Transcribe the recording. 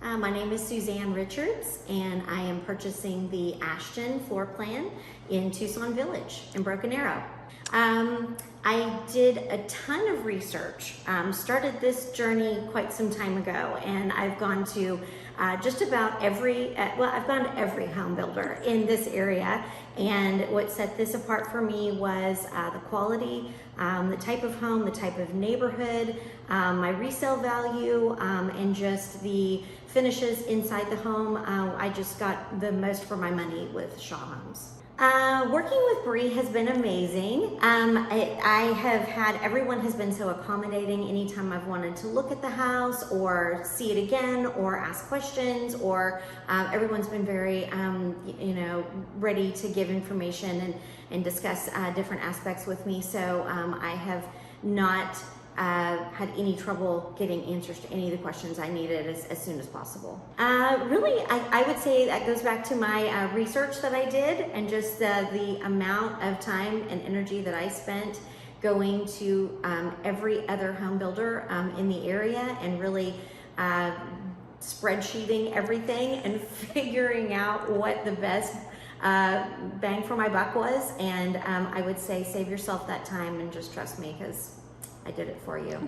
My name is Suzanne Richards, and I am purchasing the Ashton floor plan in Tucson Village in Broken Arrow. I did a ton of research, started this journey quite some time ago, and I've gone to just about every, I've gone to every home builder in this area, and what set this apart for me was the quality, the type of home, the type of neighborhood, my resale value, and just the finishes inside the home. I just got the most for my money with Shaw Homes. Working with Bree has been amazing. I have had, everyone has been so accommodating anytime I've wanted to look at the house or see it again or ask questions, or everyone's been very, ready to give information and discuss different aspects with me. So I have not had any trouble getting answers to any of the questions I needed as soon as possible. Really, I would say that goes back to my research that I did, and just the amount of time and energy that I spent going to every other home builder in the area, and really spreadsheeting everything and figuring out what the best bang for my buck was. And I would say save yourself that time and just trust me, because I did it for you.